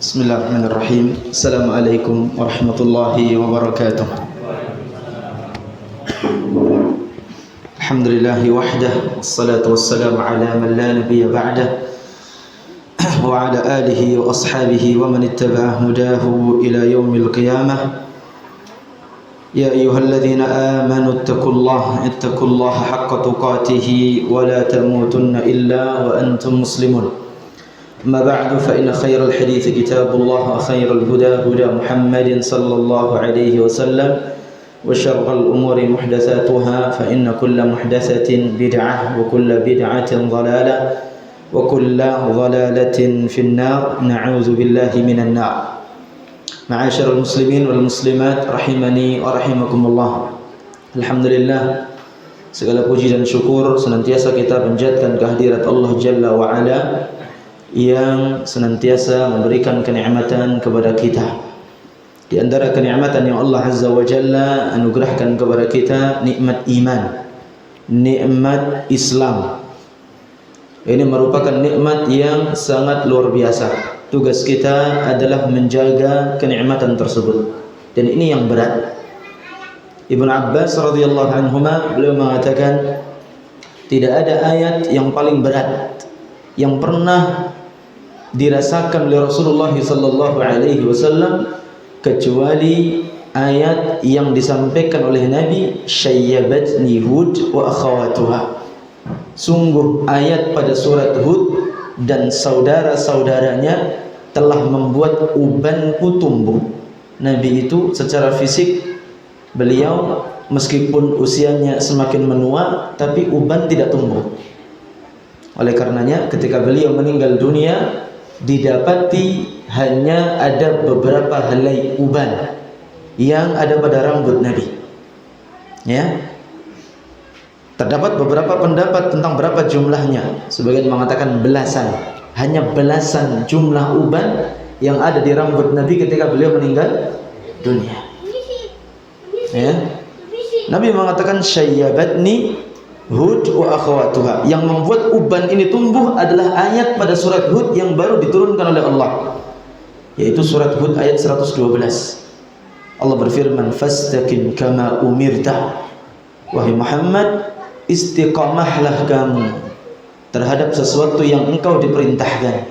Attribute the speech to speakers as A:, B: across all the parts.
A: Bismillahirrahmanirrahim. Assalamualaikum warahmatullahi wabarakatuh. Alhamdulillahi wahdah, wassalatu wassalamu ala man la nabiyya ba'dah, wa ala alihi wa ashabihi wa man ittaba'a hudahu ila yaumil qiyamah. Ya ayyuhalladzina amanu ittaqullaha haqqa tuqatih wa la tamutunna illa wa antum muslimun. أما بعد فإن خير الحديث كتاب الله وخير الهدى هدى محمد صلى الله عليه وسلم وشر الأمور محدثاتها فإن كل محدثة بدعة وكل بدعة ضلالة وكل ضلالة في النار نعوذ بالله من النار. معاشر المسلمين والمسلمات rahimani wa rahimakumullah. Alhamdulillah, segala puji dan syukur senantiasa kita panjatkan kehadirat Allah Jalla wa Ala yang senantiasa memberikan kenikmatan kepada kita. Di antara kenikmatan yang Allah Azza wa Jalla anugerahkan kepada kita, nikmat iman, nikmat Islam. Ini merupakan nikmat yang sangat luar biasa. Tugas kita adalah menjaga kenikmatan tersebut, dan ini yang berat. Ibnu Abbas radhiyallahu anhuma beliau mengatakan, tidak ada ayat yang paling berat yang pernah dirasakan oleh Rasulullah sallallahu alaihi wasallam kecuali ayat yang disampaikan oleh Nabi, syayyabatni Hud wa akhawatuha. Sungguh ayat pada surat Hud dan saudara-saudaranya telah membuat ubanku tumbuh. Nabi itu secara fisik beliau meskipun usianya semakin menua, tapi uban tidak tumbuh. Oleh karenanya ketika beliau meninggal dunia, didapati hanya ada beberapa helai uban yang ada pada rambut Nabi. Ya, terdapat beberapa pendapat tentang berapa jumlahnya. Sebagian mengatakan belasan, hanya belasan jumlah uban yang ada di rambut Nabi ketika beliau meninggal dunia. Ya, Nabi mengatakan syayyabatni Hud wa akhawatuha. Yang membuat uban ini tumbuh adalah ayat pada surat Hud yang baru diturunkan oleh Allah, yaitu surat Hud ayat 112. Allah berfirman, fastaqim kama umirta. Wahai Muhammad, istiqamahlah kamu terhadap sesuatu yang engkau diperintahkan.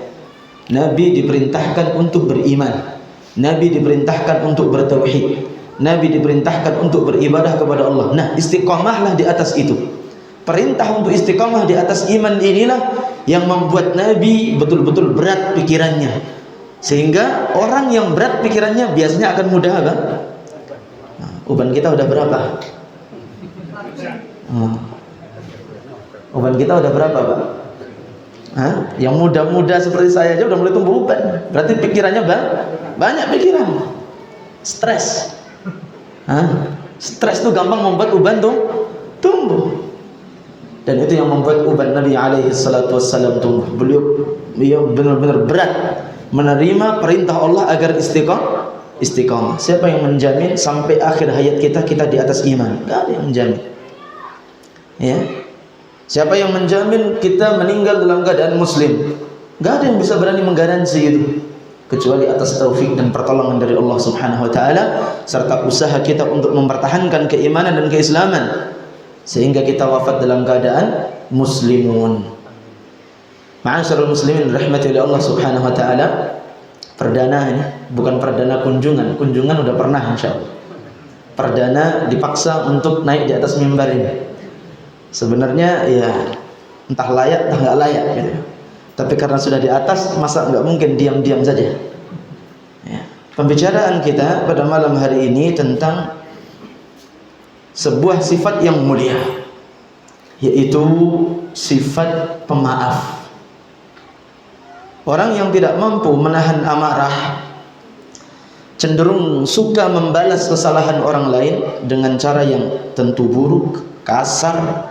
A: Nabi diperintahkan untuk beriman, Nabi diperintahkan untuk bertauhid, Nabi diperintahkan untuk beribadah kepada Allah. Nah, istiqamahlah di atas itu. Perintah untuk istiqamah di atas iman inilah yang membuat Nabi betul-betul berat pikirannya, sehingga orang yang berat pikirannya biasanya akan mudah apa? Nah, uban kita udah berapa? Uban kita udah berapa, Pak? Hah? Yang muda-muda seperti saya aja udah mulai tumbuh uban. Berarti pikirannya banyak pikiran. Stres. Stres itu gampang membuat uban tumbuh. Dan itu yang membuat uban Nabi alaihi salatu wassalam tumbuh. Beliau benar-benar berat menerima perintah Allah agar istiqamah. Siapa yang menjamin sampai akhir hayat kita di atas iman? Tidak ada yang menjamin. Ya. Siapa yang menjamin kita meninggal dalam keadaan muslim? Tidak ada yang bisa berani menggaransi itu, kecuali atas taufik dan pertolongan dari Allah Subhanahu wa taala serta usaha kita untuk mempertahankan keimanan dan keislaman, sehingga kita wafat dalam keadaan muslimun. Ma'asyiral muslimin rahmati oleh Allah Subhanahu wa taala. Perdana ini bukan perdana kunjungan. Kunjungan udah pernah insyaallah. Perdana dipaksa untuk naik di atas mimbar ini. Sebenarnya ya entah layak entah enggak layak gitu. Tapi karena sudah di atas, masa enggak mungkin diam-diam saja. Ya. Pembicaraan kita pada malam hari ini tentang sebuah sifat yang mulia, yaitu sifat pemaaf. Orang yang tidak mampu menahan amarah cenderung suka membalas kesalahan orang lain dengan cara yang tentu buruk, kasar,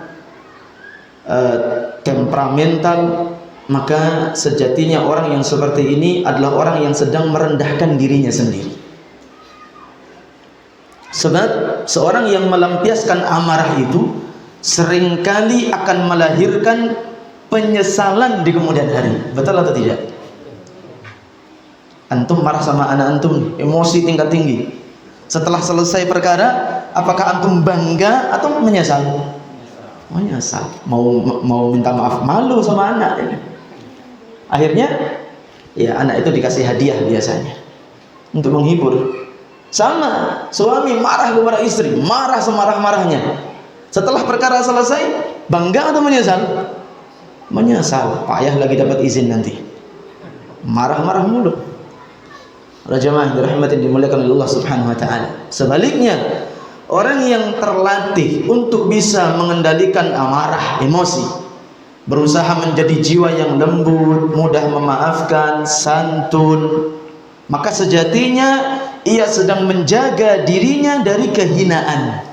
A: temperamental. Maka sejatinya orang yang seperti ini adalah orang yang sedang merendahkan dirinya sendiri. Sebab seorang yang melampiaskan amarah itu seringkali akan melahirkan penyesalan di kemudian hari. Betul atau tidak? Antum marah sama anak antum, emosi tingkat tinggi. Setelah selesai perkara, apakah antum bangga atau menyesal? Menyesal. Mau minta maaf, malu sama anak. Akhirnya ya anak itu dikasih hadiah biasanya untuk menghibur. Sama, suami marah kepada istri, marah semarah-marahnya. Setelah perkara selesai, bangga atau menyesal? Menyesal. Payah lagi dapat izin nanti. Marah-marah mulu. Para jemaah dirahmati dimuliakan oleh Allah Subhanahu wa taala. Sebaliknya, orang yang terlatih untuk bisa mengendalikan amarah, emosi, berusaha menjadi jiwa yang lembut, mudah memaafkan, santun, maka sejatinya ia sedang menjaga dirinya dari kehinaan.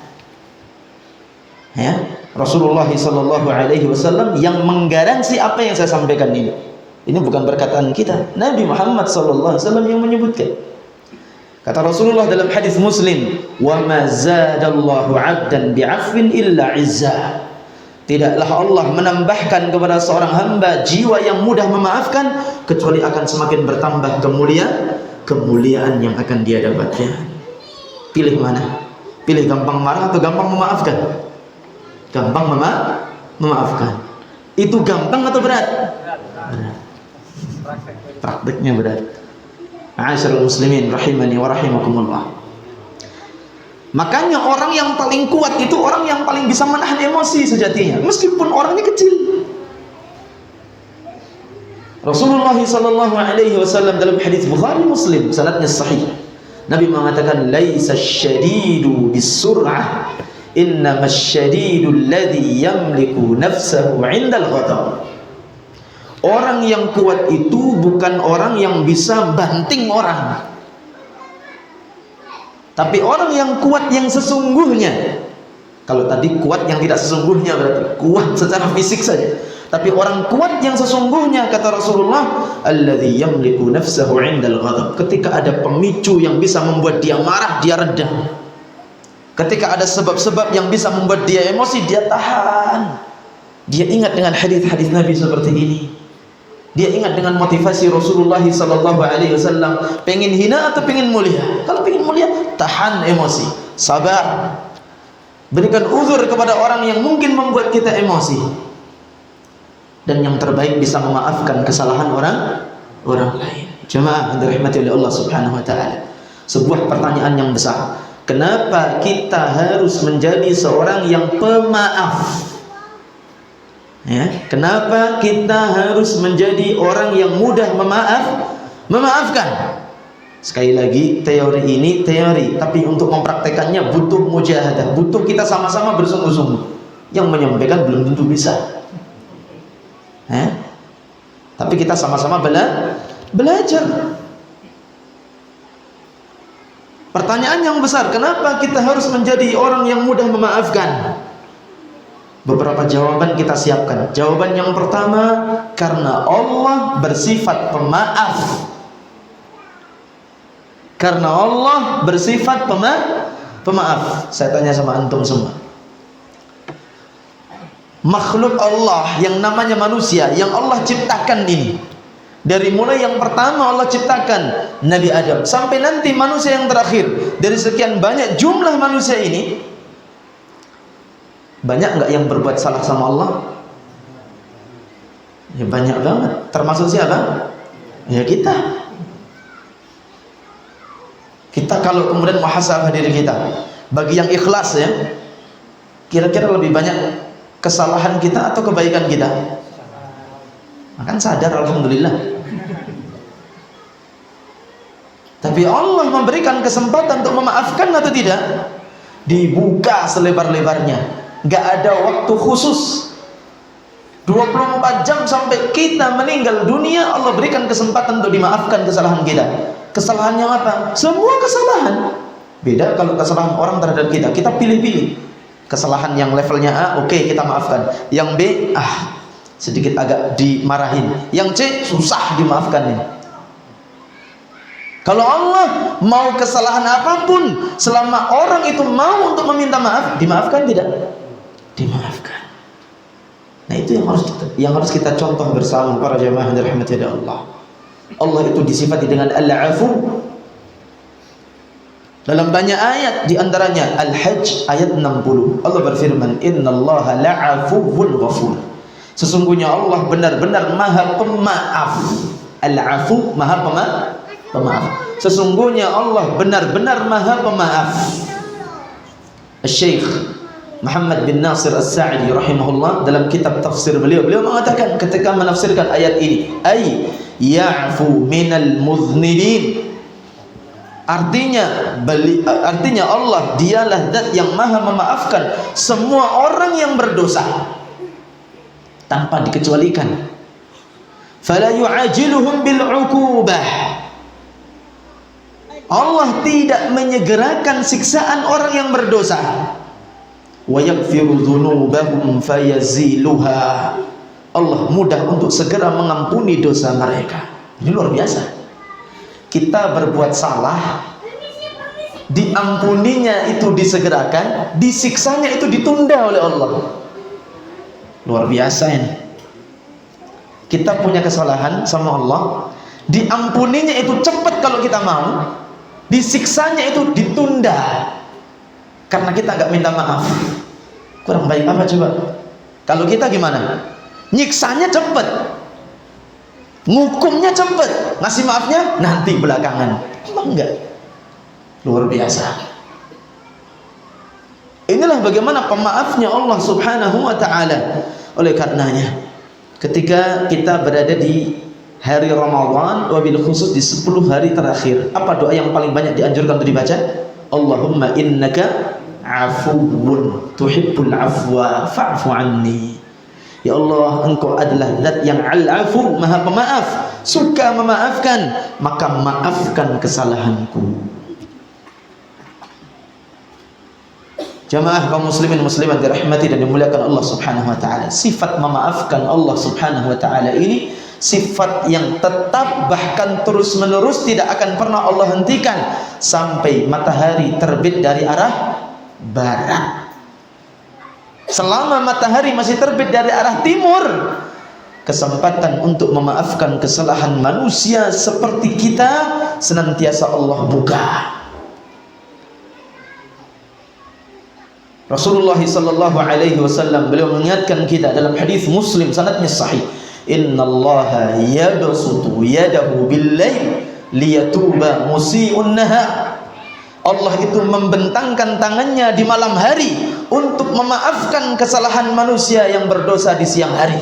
A: Ya, Rasulullah sallallahu alaihi wasallam yang menggaransi apa yang saya sampaikan ini. Ini bukan perkataan kita. Nabi Muhammad sallallahu alaihi wasallam yang menyebutkan. Kata Rasulullah dalam hadis Muslim, "Wa ma zadallahu 'abdan bi'afwin illa 'izza." Tidaklah Allah menambahkan kepada seorang hamba jiwa yang mudah memaafkan kecuali akan semakin bertambah kemuliaan yang akan dia dapatkan. Pilih mana? Pilih gampang marah atau gampang memaafkan? Gampang memaafkan. Itu gampang atau berat? Berat. Prakteknya berat. Ma'asyiral muslimin rahimani wa rahimakumullah. Makanya orang yang paling kuat itu orang yang paling bisa menahan emosi sejatinya, meskipun orangnya kecil. Rasulullah sallallahu alaihi wasallam dalam hadis Bukhari Muslim sanadnya sahih, Nabi mengatakan laisa syadidu bisur'ah, innamas syadidu alladhi yamliku nafsahu 'indal ghadab. Orang yang kuat itu bukan orang yang bisa banting orang, tapi orang yang kuat yang sesungguhnya. Kalau tadi kuat yang tidak sesungguhnya berarti kuat secara fisik saja. Tapi orang kuat yang sesungguhnya, kata Rasulullah, alladzi yamliku nafsahu 'indal ghadab. Ketika ada pemicu yang bisa membuat dia marah, dia redam. Ketika ada sebab-sebab yang bisa membuat dia emosi, dia tahan. Dia ingat dengan hadis-hadis Nabi seperti ini. Dia ingat dengan motivasi Rasulullah sallallahu alaihi wasallam, pengen hina atau pengen mulia? Kalau pengen mulia, tahan emosi, sabar. Berikan uzur kepada orang yang mungkin membuat kita emosi. Dan yang terbaik bisa memaafkan kesalahan orang lain. Jemaah yang dirahmati oleh Allah Subhanahu wa taala. Sebuah pertanyaan yang besar. Kenapa kita harus menjadi seorang yang pemaaf? Ya, kenapa kita harus menjadi orang yang mudah memaafkan? Sekali lagi, teori ini teori, tapi untuk mempraktekannya butuh mujahadah, butuh kita sama-sama bersungguh-sungguh. Yang menyampaikan belum tentu bisa. Tapi kita sama-sama belajar. Pertanyaan yang besar, kenapa kita harus menjadi orang yang mudah memaafkan? Beberapa jawaban kita siapkan. Jawaban yang pertama, karena Allah bersifat pemaaf. Karena Allah bersifat pemaaf. Saya tanya sama antum semua. Makhluk Allah yang namanya manusia, yang Allah ciptakan ini, dari mulai yang pertama Allah ciptakan Nabi Adam sampai nanti manusia yang terakhir, dari sekian banyak jumlah manusia ini, banyak nggak yang berbuat salah sama Allah? Ya banyak banget. Termasuk siapa? Ya kita. Kita kalau kemudian muhasabah diri kita, bagi yang ikhlas ya, kira-kira lebih banyak kesalahan kita atau kebaikan kita? Makan sadar, alhamdulillah. Tapi Allah memberikan kesempatan untuk memaafkan atau tidak? Dibuka selebar-lebarnya. Gak ada waktu khusus, 24 jam sampai kita meninggal dunia Allah berikan kesempatan untuk dimaafkan kesalahan kita. Kesalahan yang apa? Semua kesalahan. Beda kalau kesalahan orang terhadap kita, kita pilih-pilih. Kesalahan yang levelnya A, oke, kita maafkan. Yang B, sedikit agak dimarahin. Yang C, susah dimaafkan ini. Kalau Allah mau kesalahan apapun, selama orang itu mau untuk meminta maaf, dimaafkan tidak? Dimaafkan. Nah itu yang harus kita contoh bersama para jemaah yang dirahmati Allah. Allah itu disifati dengan Al-Afu. Dalam banyak ayat, diantaranya Al-Hajj ayat 60, Allah berfirman, Innallaha la'afuwun ghafur. Sesungguhnya Allah benar-benar maha pemaaf. Al-Afu, maha pemaaf. Sesungguhnya Allah benar-benar maha pemaaf. Syekh Muhammad bin Nasir As-Sa'di rahimahullah dalam kitab tafsir beliau mengatakan ketika menafsirkan ayat ini, ay ya'fu minal mudhnibin. Artinya Allah dialah zat yang maha memaafkan semua orang yang berdosa tanpa dikecualikan. Fala yu'ajiluhum bil 'uqubah. Allah tidak menyegerakan siksaan orang yang berdosa. Wa yaghfiru dzunubahum fayaziluha. Allah mudah untuk segera mengampuni dosa mereka. Ini luar biasa. Kita berbuat salah, diampuninya itu disegerakan, disiksanya itu ditunda oleh Allah. Luar biasa ini. Kita punya kesalahan sama Allah, diampuninya itu cepat kalau kita mau, disiksanya itu ditunda karena kita nggak minta maaf. Kurang baik apa coba? Kalau kita gimana? Nyiksanya cepat, ngukumnya cepat, ngasih maafnya nanti belakangan. Emang enggak? Luar biasa. Inilah bagaimana pemaafnya Allah subhanahu wa ta'ala. Oleh karenanya, ketika kita berada di hari Ramadan, wabil khusus di 10 hari terakhir, apa doa yang paling banyak dianjurkan untuk dibaca? Allahumma innaka afuwun tuhibbul afwa fa'fu anni. Ya Allah, Engkau adalah zat yang al-afu, maha pemaaf, suka memaafkan, maka maafkan kesalahanku. Jamaah kaum muslimin muslimat dirahmati dan dimuliakan Allah subhanahu wa ta'ala, sifat memaafkan Allah subhanahu wa ta'ala ini sifat yang tetap, bahkan terus menerus, tidak akan pernah Allah hentikan sampai matahari terbit dari arah barat. Selama matahari masih terbit dari arah timur, kesempatan untuk memaafkan kesalahan manusia seperti kita senantiasa Allah buka. Rasulullah sallallahu alaihi wasallam beliau mengingatkan kita dalam hadis Muslim sanadnya sahih, innallaha yabsutu yadahu bil-lail liyatuba musii'un nahar. Allah itu membentangkan tangannya di malam hari untuk memaafkan kesalahan manusia yang berdosa di siang hari.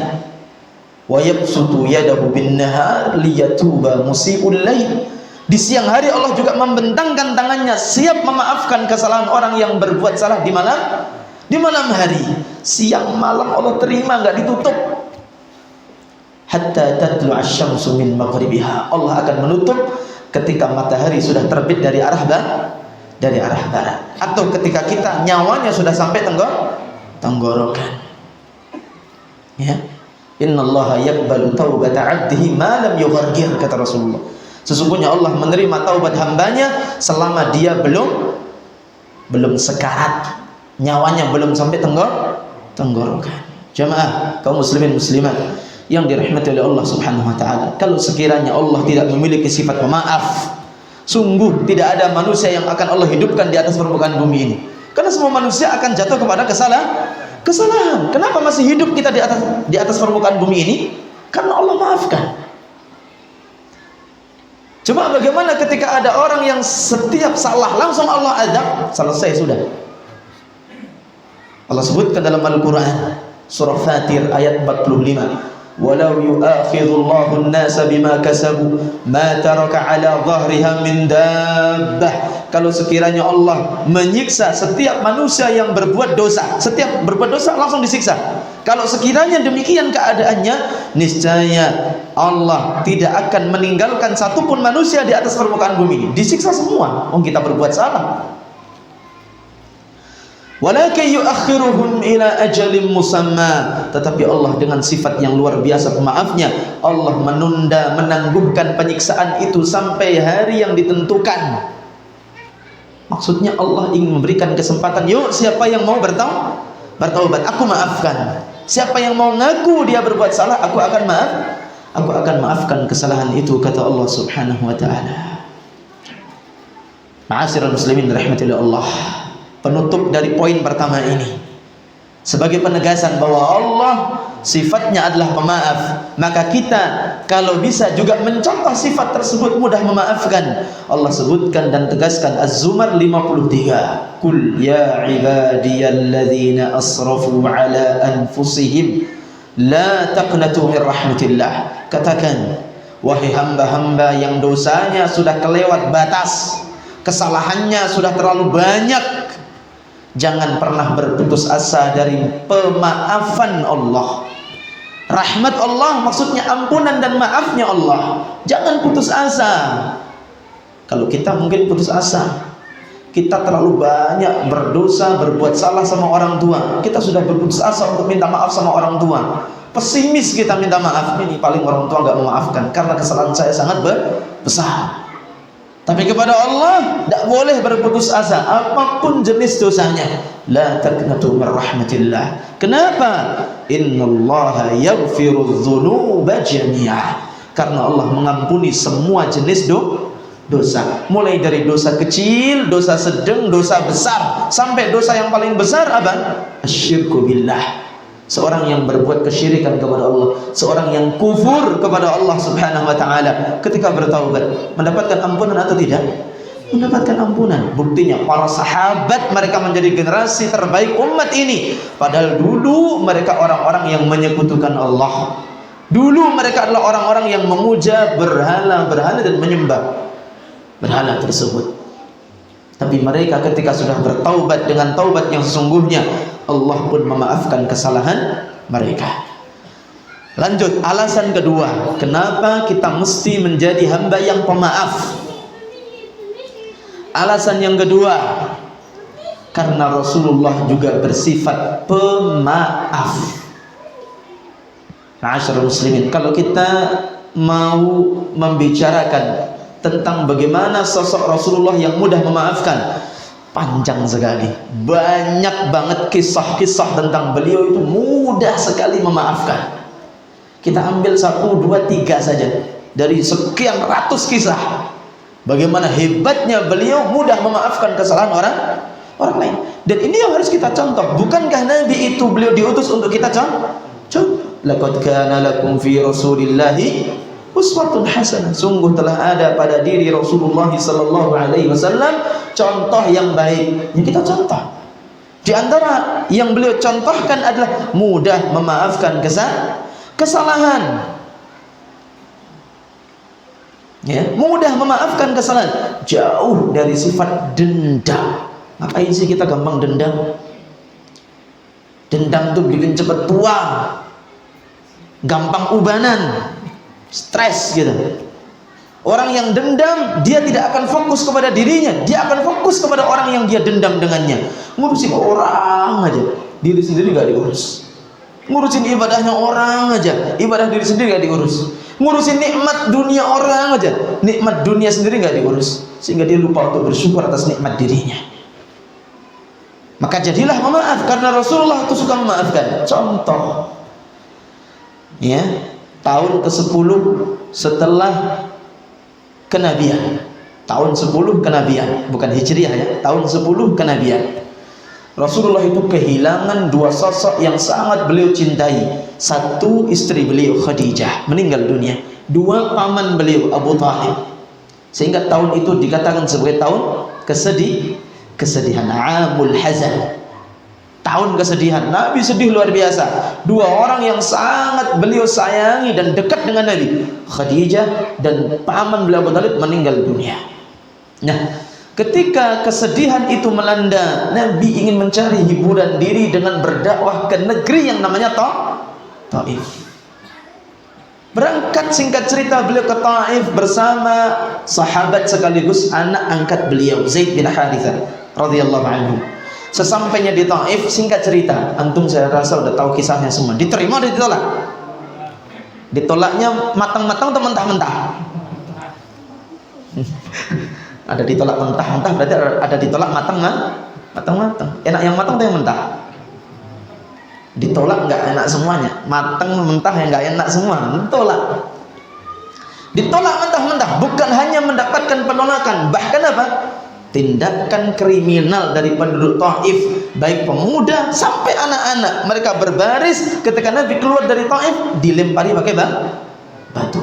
A: Wa yabsutu yadahu bin-nahar liyatuba musii'ul lail. Di siang hari Allah juga membentangkan tangannya siap memaafkan kesalahan orang yang berbuat salah di malam hari. Siang malam Allah terima, enggak ditutup. Hatta tatlu asy-syamsu min maghribiha. Allah akan menutup ketika matahari sudah terbit dari arah barat, atau ketika kita nyawanya sudah sampai tenggorokan. Ya. Innallaha yaqbalu taubata 'abdihi ma lam yughargir, kata Rasulullah. Sesungguhnya Allah menerima taubat hambanya selama dia belum sekarat, nyawanya belum sampai tenggorokan. Jamaah kaum muslimin muslimat yang dirahmati oleh Allah subhanahu wa ta'ala, kalau sekiranya Allah tidak memiliki sifat pemaaf, sungguh tidak ada manusia yang akan Allah hidupkan di atas permukaan bumi ini. Karena semua manusia akan jatuh kepada kesalahan. Kenapa masih hidup kita di atas permukaan bumi ini? Karena Allah maafkan. Coba bagaimana ketika ada orang yang setiap salah langsung Allah azab, selesai sudah. Allah sebutkan dalam Al-Quran surah Fatir ayat 45, walau yu'akhidhullahu an-nasa bima kasabu ma taraka ala dhahriha min dabbah. Kalau sekiranya Allah menyiksa setiap manusia yang berbuat dosa, setiap berbuat dosa langsung disiksa, kalau sekiranya demikian keadaannya, niscaya Allah tidak akan meninggalkan satupun manusia di atas permukaan bumi ini, disiksa semua. Kita berbuat salah. Walakin yuakhiruhum ila ajalin musamma. Tetapi Allah dengan sifat yang luar biasa pemaafnya, Allah menangguhkan penyiksaan itu sampai hari yang ditentukan. Maksudnya Allah ingin memberikan kesempatan, yuk siapa yang mau bertaubat, aku maafkan. Siapa yang mau ngaku dia berbuat salah, aku akan aku akan maafkan kesalahan itu, kata Allah Subhanahu wa taala. Ma'asyiral muslimin rahmatillah Allah. Penutup dari poin pertama ini sebagai penegasan bahwa Allah sifatnya adalah pemaaf, maka kita kalau bisa juga mencontoh sifat tersebut, mudah memaafkan. Allah sebutkan dan tegaskan Az-Zumar 53, Qul ya ibadiyalladzina asrafu ala anfusihim la taqnatu min rahmatillah. Katakan, wahai hamba-hamba yang dosanya sudah kelewat batas, kesalahannya sudah terlalu banyak, jangan pernah berputus asa dari pemaafan Allah. Rahmat Allah maksudnya ampunan dan maafnya Allah. Jangan putus asa. Kalau kita mungkin putus asa, kita terlalu banyak berdosa, berbuat salah sama orang tua, kita sudah berputus asa untuk minta maaf sama orang tua. Pesimis kita minta maaf, ini paling orang tua gak memaafkan karena kesalahan saya sangat besar. Tapi kepada Allah tidak boleh berputus asa apapun jenis dosanya. La taqnatu min rahmatillah. Kenapa? Innallaha yaghfiru dzunuba jami'a. Karena Allah mengampuni semua jenis dosa. Mulai dari dosa kecil, dosa sedang, dosa besar, sampai dosa yang paling besar apa? Asyirku billah. Seorang yang berbuat kesyirikan kepada Allah, seorang yang kufur kepada Allah Subhanahu wa taala, ketika bertaubat mendapatkan ampunan atau tidak? Mendapatkan ampunan. Buktinya para sahabat mereka menjadi generasi terbaik umat ini, padahal dulu mereka orang-orang yang menyekutukan Allah. Dulu mereka adalah orang-orang yang memuja berhala-berhala dan menyembah berhala tersebut. Tapi mereka ketika sudah bertaubat dengan taubat yang sesungguhnya, Allah pun memaafkan kesalahan mereka. Lanjut, alasan kedua, kenapa kita mesti menjadi hamba yang pemaaf? Alasan yang kedua, karena Rasulullah juga bersifat pemaaf. Ma'asyiral muslimin, kalau kita mau membicarakan tentang bagaimana sosok Rasulullah yang mudah memaafkan, panjang sekali, banyak banget kisah-kisah tentang beliau itu mudah sekali memaafkan. Kita ambil 1, 2, 3 saja dari sekian ratus kisah, bagaimana hebatnya beliau mudah memaafkan kesalahan orang lain. Dan ini yang harus kita contoh. Bukankah Nabi itu beliau diutus untuk kita contoh? Laqad kana lakum fi Rasulillahi uswatun hasanah. Sungguh telah ada pada diri Rasulullah sallallahu alaihi wasallam contoh yang baik. Yang kita contoh. Di antara yang beliau contohkan adalah mudah memaafkan kesalahan. Ya, mudah memaafkan kesalahan, jauh dari sifat dendam. Ngapain sih kita gampang dendam? Dendam tuh bikin cepat tua, gampang ubanan, stres gitu. Orang yang dendam, dia tidak akan fokus kepada dirinya, dia akan fokus kepada orang yang dia dendam dengannya. Ngurusin orang aja, diri sendiri gak diurus. Ngurusin ibadahnya orang aja, ibadah diri sendiri gak diurus. Ngurusin nikmat dunia orang aja, nikmat dunia sendiri gak diurus, sehingga dia lupa untuk bersyukur atas nikmat dirinya. Maka jadilah memaaf, karena Rasulullah itu suka memaafkan. Contoh, ya, tahun ke-10 setelah kenabian, tahun 10 kenabian, bukan hijriah ya, tahun 10 kenabian, Rasulullah itu kehilangan dua sosok yang sangat beliau cintai. Satu, istri beliau Khadijah meninggal dunia. Dua, paman beliau Abu Thalib. Sehingga tahun itu dikatakan sebagai tahun kesedihan, Amul Hazan, tahun kesedihan. Nabi sedih luar biasa. Dua orang yang sangat beliau sayangi dan dekat dengan Nabi, Khadijah dan paman beliau Abu Thalib, meninggal dunia. Nah, ketika kesedihan itu melanda, Nabi ingin mencari hiburan diri dengan berdakwah ke negeri yang namanya Taif. Berangkat, singkat cerita, beliau ke Taif bersama sahabat sekaligus anak angkat beliau, Zaid bin Harithah radhiyallahu anhu. Sesampainya di Taif, singkat cerita, antum saya rasa udah tahu kisahnya semua. Diterima atau ditolak? Ditolaknya matang-matang atau mentah-mentah? Ada ditolak mentah-mentah, berarti ada ditolak matang-matang. Enak yang matang atau yang mentah? Ditolak nggak enak semuanya. Matang mentah yang nggak enak semua, ditolak. Ditolak mentah-mentah, bukan hanya mendapatkan penolakan, bahkan apa? Tindakan kriminal dari penduduk Taif, baik pemuda sampai anak-anak. Mereka berbaris ketika Nabi keluar dari Taif, dilempari pakai batu.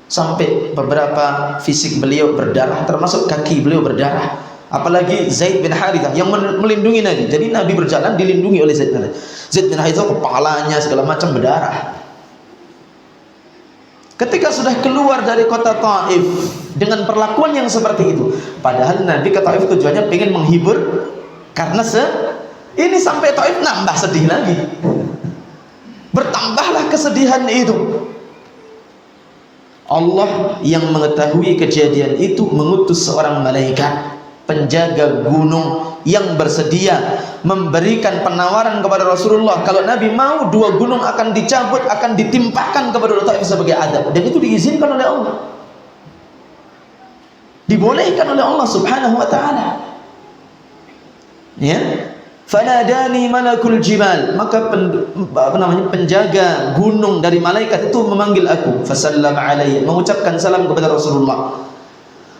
A: Sampai beberapa fisik beliau berdarah, termasuk kaki beliau berdarah. Apalagi Zaid bin Harithah yang melindungi Nabi. Jadi Nabi berjalan dilindungi oleh Zaid bin Harithah. Zaid bin Harithah kepalanya segala macam berdarah. Ketika sudah keluar dari kota Taif dengan perlakuan yang seperti itu, padahal Nabi ke Taif tujuannya ingin menghibur, karena ini sampai Taif nambah sedih lagi, bertambahlah kesedihan itu. Allah yang mengetahui kejadian itu mengutus seorang malaikat penjaga gunung yang bersedia memberikan penawaran kepada Rasulullah, kalau Nabi mau 2 gunung akan dicabut, akan ditimpakan kepada Taif sebagai adab, dan itu diizinkan oleh Allah, dibolehkan oleh Allah Subhanahu wa taala. Ya, fanadani malakul jibal, maka penjaga gunung dari malaikat itu memanggil aku, fasallam alayya, mengucapkan salam kepada Rasulullah.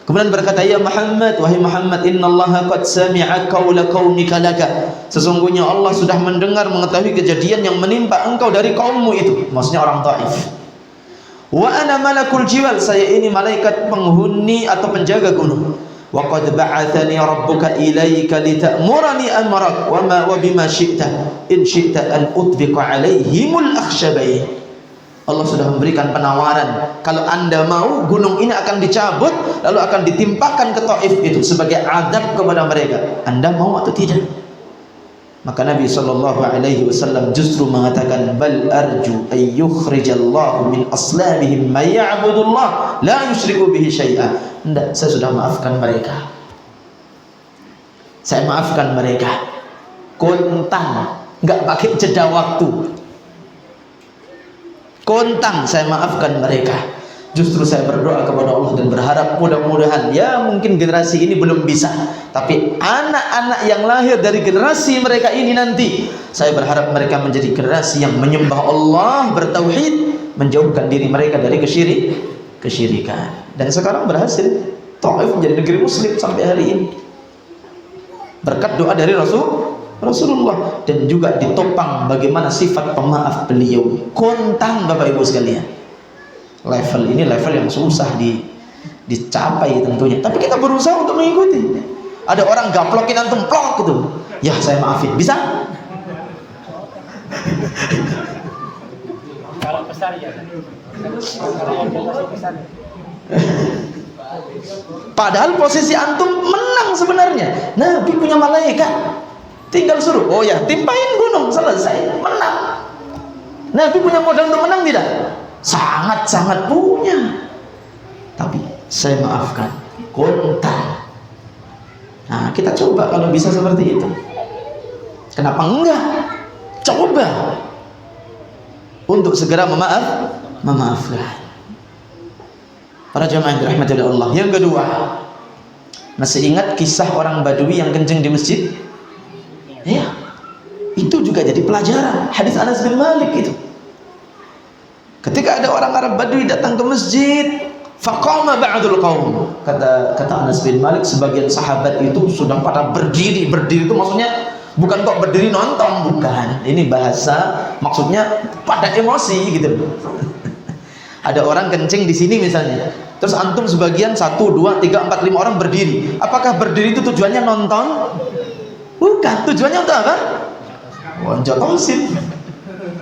A: Kemudian berkata, ya Muhammad, wahai Muhammad, innallaha qad sami'a qawla qaumika laka, sesungguhnya Allah sudah mendengar, mengetahui kejadian yang menimpa engkau dari kaummu itu, maksudnya orang Taif. Wa ana malakul jiwal, saya ini malaikat penghuni atau penjaga gunung. Wa qad ba'athani rabbuka ilaika lita'murani amrak wa bima syi'ta in syi'ta an utbiqa alaihimul akhshabain. Allah sudah memberikan penawaran, kalau anda mau gunung ini akan dicabut lalu akan ditimpakan ke Taif itu sebagai adab kepada mereka. Anda mau atau tidak? Maka Nabi SAW justru mengatakan, bal arju ay yukhrijallahu min aslamihim may ya'budullah la yusyriku bihi syai'a. Enggak, saya sudah maafkan mereka, saya maafkan mereka kontan, enggak pakai jeda waktu, kontan saya maafkan mereka. Justru saya berdoa kepada Allah dan berharap mudah-mudahan, ya mungkin generasi ini belum bisa, tapi anak-anak yang lahir dari generasi mereka ini nanti, saya berharap mereka menjadi generasi yang menyembah Allah, bertauhid, menjauhkan diri mereka dari kesyirikan. Dan sekarang berhasil, Taif menjadi negeri muslim sampai hari ini berkat doa dari Rasulullah, dan juga ditopang bagaimana sifat pemaaf beliau, kontan. Bapak Ibu sekalian, level ini level yang susah dicapai tentunya, tapi kita berusaha untuk mengikuti. Ada orang gaplokin antum plok gitu, ya saya maafin, bisa? Kalau besar ya. Padahal posisi antum menang sebenarnya. Nabi punya malaikat, tinggal suruh, oh ya timpain gunung, selesai, menang. Nabi punya modal untuk menang tidak? Sangat-sangat punya. Tapi saya maafkan, kontan. Nah, kita coba kalau bisa seperti itu. Kenapa enggak? Coba untuk segera memaafkan. Para jamaah yang dirahmati oleh Allah. Yang kedua, masih ingat kisah orang Badui yang kencing di masjid? Ya, itu juga jadi pelajaran. Hadis Anas bin Malik itu. Ketika ada orang Arab Badui datang ke masjid, faqama ba'dul qaum. Kata Anas bin Malik, sebagian sahabat itu sudah pada berdiri. Berdiri itu maksudnya bukan kok berdiri nonton, bukan. Ini bahasa maksudnya pada emosi gitu. Ada orang kencing di sini misalnya, terus antum sebagian 1, 2, 3, 4, 5 orang berdiri. Apakah berdiri itu tujuannya nonton? Bukan, tujuannya untuk apa? Jotosin,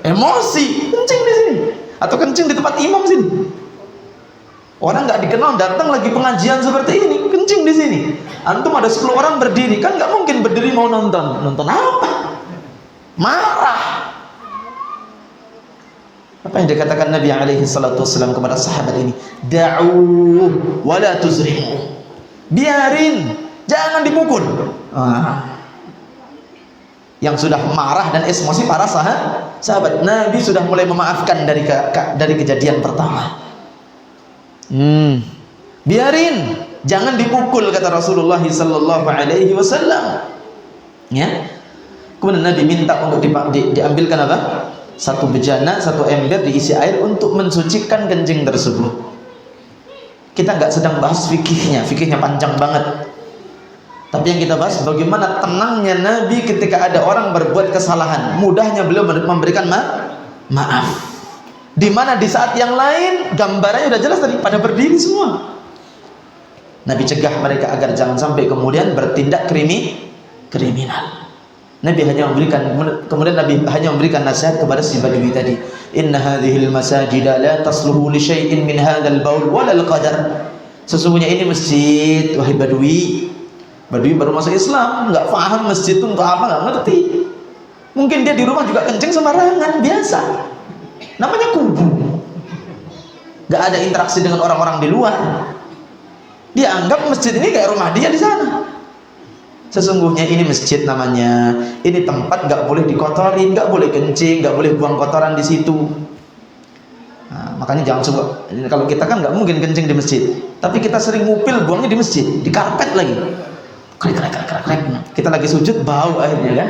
A: emosi, kencing di sini, atau kencing di tempat imam sini. Orang nggak dikenal datang lagi pengajian seperti ini, kencing di sini. Antum ada 10 orang berdiri, kan nggak mungkin berdiri mau nonton. Nonton apa? Marah. Apa yang dikatakan Nabi alaihi salatu wassalam kepada sahabat ini? Da'u wa la tuzrimu. Biarin, jangan dipukul. Yang sudah marah dan emosi para sahabat, Nabi sudah mulai memaafkan dari kejadian pertama. Biarin, jangan dipukul, kata Rasulullah sallallahu alaihi wasallam. Ya. Kemudian Nabi minta untuk diambilkan apa? Satu bejana, satu ember diisi air untuk mensucikan kencing tersebut. Kita nggak sedang bahas fikihnya panjang banget. Tapi yang kita bahas bagaimana tenangnya Nabi ketika ada orang berbuat kesalahan, mudahnya beliau memberikan maaf. Di mana di saat yang lain gambarannya udah jelas tadi, pada berdiri semua. Nabi cegah mereka agar jangan sampai kemudian bertindak kriminal. Nabi hanya memberikan nasihat kepada si Badui tadi. Inna hadhil masajida la tasluhu li syai'in min hadzal baul wal qadar. Sesungguhnya ini masjid, wahai Badui. Badui baru masuk Islam, nggak paham masjid itu untuk apa, nggak ngerti. Mungkin dia di rumah juga kencing sembarangan, biasa. Namanya kubu. Nggak ada interaksi dengan orang-orang di luar. Dia anggap masjid ini kayak rumah dia di sana. Sesungguhnya ini masjid namanya. Ini tempat nggak boleh dikotorin, nggak boleh kencing, nggak boleh buang kotoran di situ. Nah, makanya jangan coba. Kalau kita kan nggak mungkin kencing di masjid, tapi kita sering ngupil buangnya di masjid, di karpet lagi. Krek. Kita lagi sujud bau akhirnya kan.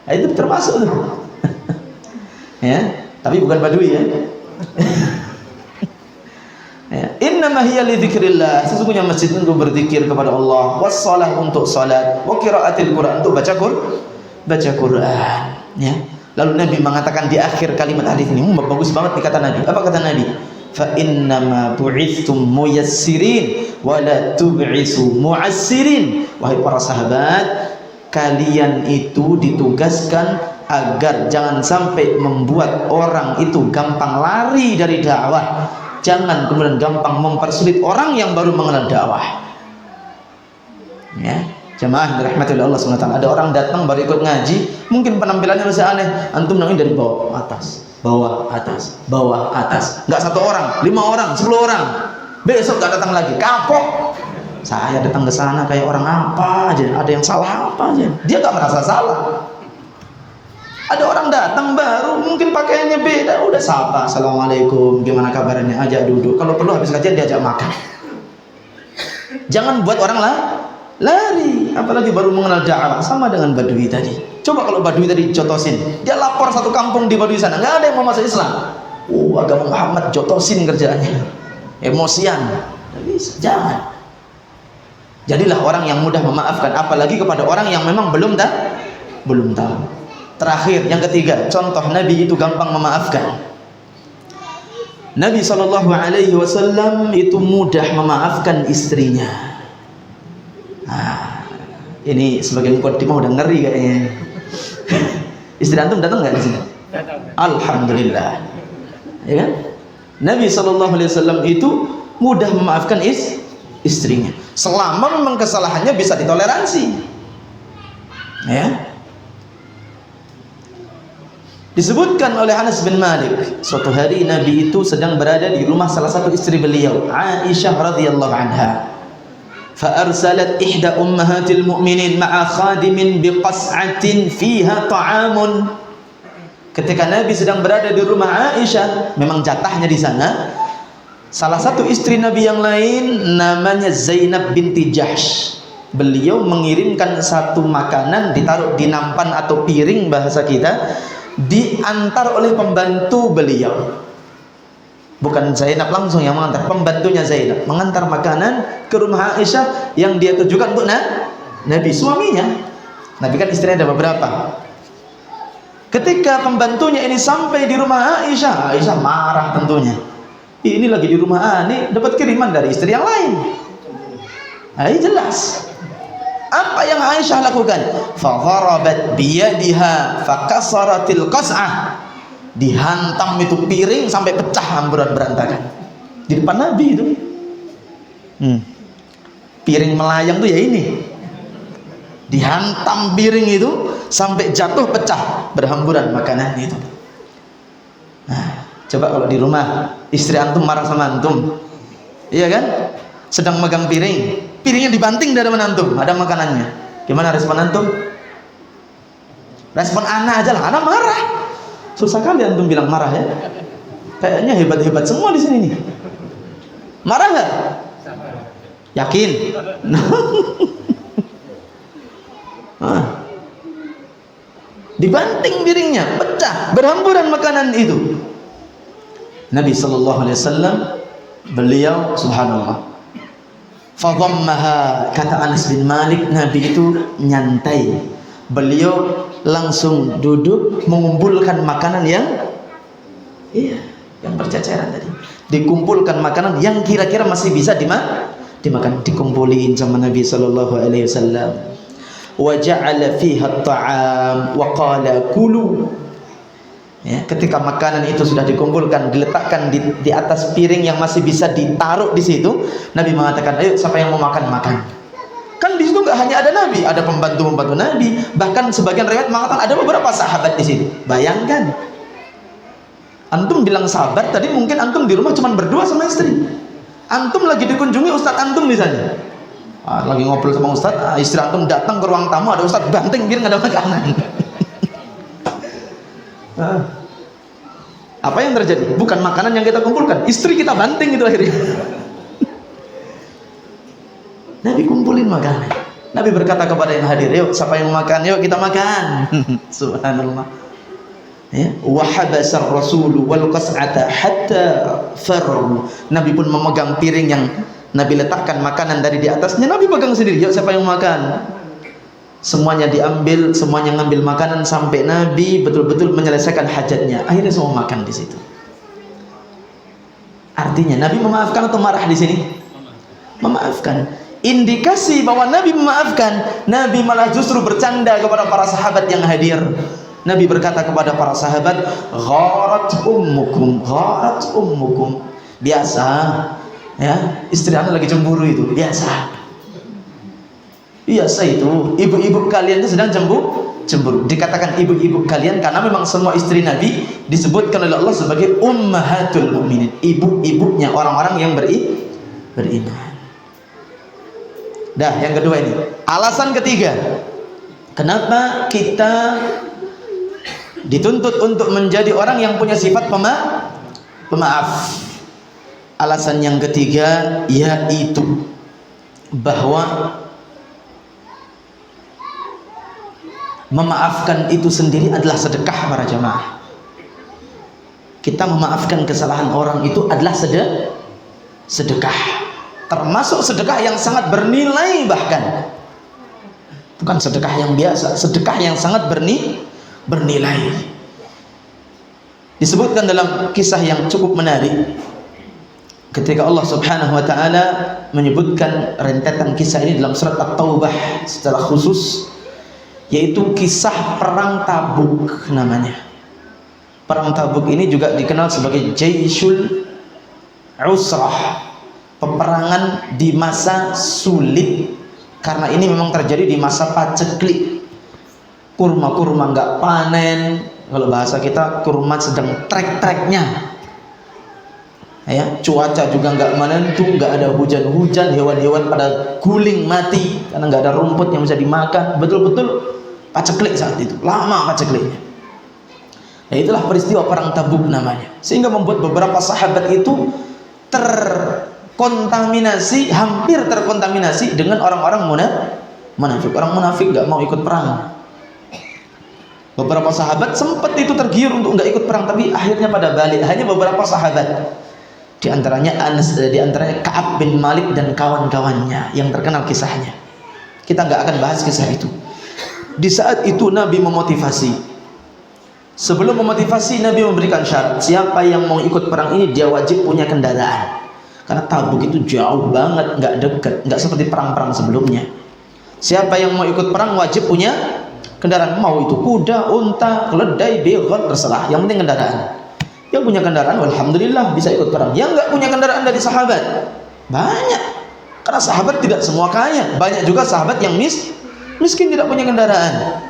A: Nah, itu termasuk tuh. Ya, tapi bukan Badui ya. Innama hiya li dzikrillah, sesungguhnya masjid untuk berzikir kepada Allah, wassalah untuk salat, wa qiraatil Quran untuk baca Quran, ya. Lalu Nabi mengatakan di akhir kalimat hadis ini, bagus banget nih kata Nabi. Apa kata Nabi? Fa innama bu'itstum muyassirin wa la tub'isu mu'assirin. Wahai para sahabat, kalian itu ditugaskan agar jangan sampai membuat orang itu gampang lari dari dakwah. Jangan kemudian gampang mempersulit orang yang baru mengenal dakwah. Ya, jemaah dirahmati oleh Allah SWT. Ada orang datang baru ikut ngaji, mungkin penampilannya masih aneh. Antum nangin dari bawah atas, bawah atas, bawah atas. Enggak satu orang, 5 orang, 10 orang. Besok enggak datang lagi, kapok. Saya datang ke sana kayak orang apa aja, ada yang salah apa aja. Dia enggak merasa salah. Ada orang datang baru, mungkin pakaiannya beda, udah sapa, assalamualaikum, gimana kabarnya, ajak duduk. Kalau perlu habis kajian diajak makan. Jangan buat orang lari, apalagi baru mengenal dakwah. Sama dengan Badui tadi. Coba kalau Badui tadi jotosin, dia lapor satu kampung di Badui sana, nggak ada yang mau masuk Islam. Agama Muhammad jotosin kerjaannya, emosian. Jangan. Jadilah orang yang mudah memaafkan, apalagi kepada orang yang memang belum tahu. Terakhir, yang ketiga, contoh Nabi itu gampang memaafkan. Nabi SAW itu mudah memaafkan istrinya. Nah, ini sebagai mukadimah udah ngeri kayaknya. Istri antum datang nggak di sini? Alhamdulillah. Ya kan? Nabi SAW itu mudah memaafkan istrinya. Selama memang kesalahannya bisa ditoleransi. Ya. Disebutkan oleh Anas bin Malik, suatu hari Nabi itu sedang berada di rumah salah satu istri beliau, Aisyah radhiyallahu anha. Fa arsalat ihda ummahatil mu'minin ma'a khadimin biqas'atin fiha ta'amun. Ketika Nabi sedang berada di rumah Aisyah, memang jatahnya di sana. Salah satu istri Nabi yang lain namanya Zainab binti Jahsh. Beliau mengirimkan satu makanan ditaruh di nampan atau piring bahasa kita, diantar oleh pembantu beliau. Bukan Zainab langsung yang mengantar, pembantunya Zainab mengantar makanan ke rumah Aisyah yang dia tujukan untuk Nabi, suaminya. Nabi kan istrinya ada beberapa. Ketika pembantunya ini sampai di rumah Aisyah, Aisyah marah tentunya. Ini lagi di rumah ini dapat kiriman dari istri yang lain. Jelas. Apa yang Aisyah lakukan? Fadharabat biyadiha fakasaratil qas'ah. Dihantam itu piring sampai pecah, hamburan berantakan di depan Nabi itu. Piring melayang tuh ya ini. Dihantam piring itu sampai jatuh pecah, berhamburan makanan itu. Nah, coba kalau di rumah istri antum marah sama antum, iya kan? Sedang megang piring, piringnya dibanting dari antum, ada makanannya. Gimana respon antum? Respon ana aja lah, ana marah. Susah kali antum bilang marah ya. Kayaknya hebat-hebat semua di sini nih. Marah nggak? Yakin? Dibanting piringnya, pecah, berhamburan makanan itu. Nabi SAW, beliau subhanallah, Fadhammaha, kata Anas bin Malik, Nabi itu nyantai. Beliau langsung duduk mengumpulkan makanan yang berceceran tadi. Dikumpulkan makanan yang kira-kira masih bisa dimakan, dikumpulin sama Nabi sallallahu alaihi wasallam. Wa ja'ala fiha at-ta'am wa qala kulu. Ya, ketika makanan itu sudah dikumpulkan, diletakkan di atas piring yang masih bisa ditaruh di situ, Nabi mengatakan, ayo siapa yang mau makan, makan. Kan di situ nggak hanya ada Nabi, ada pembantu-pembantu Nabi, bahkan sebagian riwayat mengatakan ada beberapa sahabat di situ. Bayangkan, antum bilang sabar, tadi mungkin antum di rumah cuma berdua sama istri. Antum lagi dikunjungi Ustadz antum misalnya, lagi ngobrol sama Ustadz, istri antum datang ke ruang tamu, ada Ustadz banting biar nggak ada makanan. Apa yang terjadi? Bukan makanan yang kita kumpulkan, istri kita banting itu akhirnya. Nabi kumpulin makanan. Nabi berkata kepada yang hadir, yuk siapa yang makan, yuk kita makan. Subhanallah. Ya, wa habasa ar-rasulu wal qas'ata hatta farru. Nabi pun memegang piring yang Nabi letakkan makanan dari di atasnya, Nabi pegang sendiri, yuk siapa yang makan. Semuanya diambil, semuanya ngambil makanan sampai Nabi betul-betul menyelesaikan hajatnya. Akhirnya semua makan di situ. Artinya Nabi memaafkan atau marah di sini? Memaafkan. Indikasi bahwa Nabi memaafkan, Nabi malah justru bercanda kepada para sahabat yang hadir. Nabi berkata kepada para sahabat, gharat ummukum, gharat ummukum. Biasa, ya, istri anda lagi cemburu itu, biasa. Biasa itu, ibu-ibu kalian itu sedang cemburu. Dikatakan ibu-ibu kalian karena memang semua istri Nabi disebutkan oleh Allah sebagai ummahatul mukminin, ibu-ibunya orang-orang yang beriman. Dah, yang kedua ini, alasan ketiga, kenapa kita dituntut untuk menjadi orang yang punya sifat pemaaf. Alasan yang ketiga yaitu bahwa memaafkan itu sendiri adalah sedekah para jamaah. Kita memaafkan kesalahan orang itu adalah sedekah. Termasuk sedekah yang sangat bernilai, bahkan bukan sedekah yang biasa, sedekah yang sangat bernilai. Disebutkan dalam kisah yang cukup menarik ketika Allah Subhanahu wa taala menyebutkan rentetan kisah ini dalam surat At-Taubah secara khusus, yaitu kisah perang Tabuk namanya. Perang Tabuk ini juga dikenal sebagai Jaisyul Usrah, peperangan di masa sulit, karena ini memang terjadi di masa paceklik. Kurma-kurma nggak panen, kalau bahasa kita kurma sedang trek-treknya, ya, cuaca juga nggak menentu, nggak ada hujan-hujan, hewan-hewan pada guling mati karena nggak ada rumput yang bisa dimakan. Betul-betul paceklik saat itu, lama pacekliknya. Nah, itulah peristiwa perang Tabuk namanya, sehingga membuat beberapa sahabat itu terkontaminasi, hampir terkontaminasi dengan orang-orang munafik. Orang munafik nggak mau ikut perang. Beberapa sahabat sempat itu tergiur untuk nggak ikut perang, tapi akhirnya pada balik. Hanya beberapa sahabat, di antaranya Ka'ab bin Malik dan kawan-kawannya yang terkenal kisahnya. Kita nggak akan bahas kisah itu. Di saat itu Nabi memotivasi. Sebelum memotivasi, Nabi memberikan syarat, siapa yang mau ikut perang ini dia wajib punya kendaraan. Karena Tabuk itu jauh banget, nggak dekat, nggak seperti perang-perang sebelumnya. Siapa yang mau ikut perang wajib punya kendaraan, mau itu kuda, unta, keledai, begal, terserah, yang penting kendaraan. Yang punya kendaraan, alhamdulillah bisa ikut perang. Yang nggak punya kendaraan dari sahabat banyak, karena sahabat tidak semua kaya, banyak juga sahabat yang miskin tidak punya kendaraan.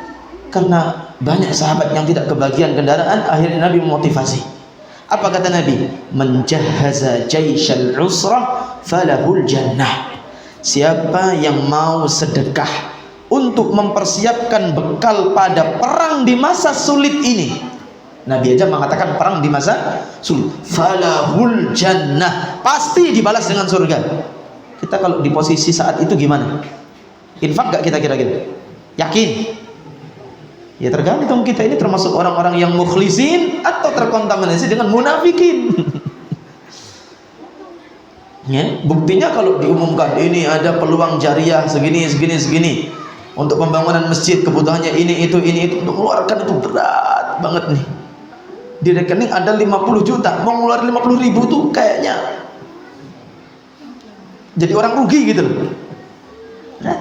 A: Karena banyak sahabat yang tidak kebagian kendaraan, akhirnya Nabi memotivasi. Apa kata Nabi? Menjahaza jaisyal usrah falahul jannah. Siapa yang mau sedekah untuk mempersiapkan bekal pada perang di masa sulit ini, Nabi aja mengatakan perang di masa sulit, falahul jannah, pasti dibalas dengan surga. Kita kalau di posisi saat itu gimana? Infak gak kita kira-kira? Yakin? Ya tergantung kita ini termasuk orang-orang yang mukhlisin atau terkontaminasi dengan munafikin. Ya, buktinya kalau diumumkan ini ada peluang jariah segini untuk pembangunan masjid, kebutuhannya ini itu untuk mengeluarkan itu berat banget nih. Di rekening ada 50 juta, mau ngeluarin 50 ribu tuh kayaknya jadi orang rugi gitu loh. Nah,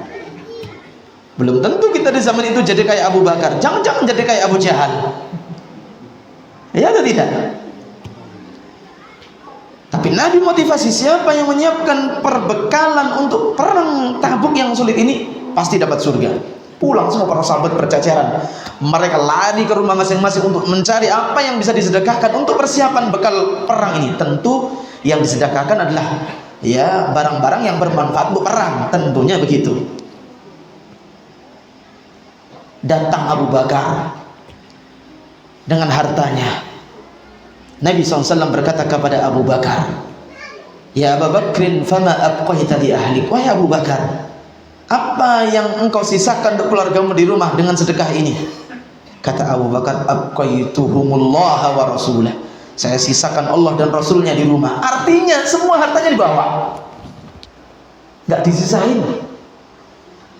A: belum tentu kita di zaman itu jadi kayak Abu Bakar, jangan-jangan jadi kayak Abu Jahal, ya atau tidak? Tapi Nabi motivasi, siapa yang menyiapkan perbekalan untuk perang Tabuk yang sulit ini pasti dapat surga. Pulang semua para sahabat berceceran, mereka lari ke rumah masing-masing untuk mencari apa yang bisa disedekahkan untuk persiapan bekal perang ini. Tentu yang disedekahkan adalah ya barang-barang yang bermanfaat untuk perang, tentunya begitu. Datang Abu Bakar dengan hartanya. Nabi SAW berkata kepada Abu Bakar, "Ya Abu Bakrin, fama abqaita li ahlik." Wahai Abu Bakar, apa yang engkau sisakan untuk keluargamu di rumah dengan sedekah ini? Kata Abu Bakar, "Abqaituhumullaha wa rasulah." Saya sisakan Allah dan Rasulnya di rumah. Artinya semua hartanya dibawa, nggak disisain.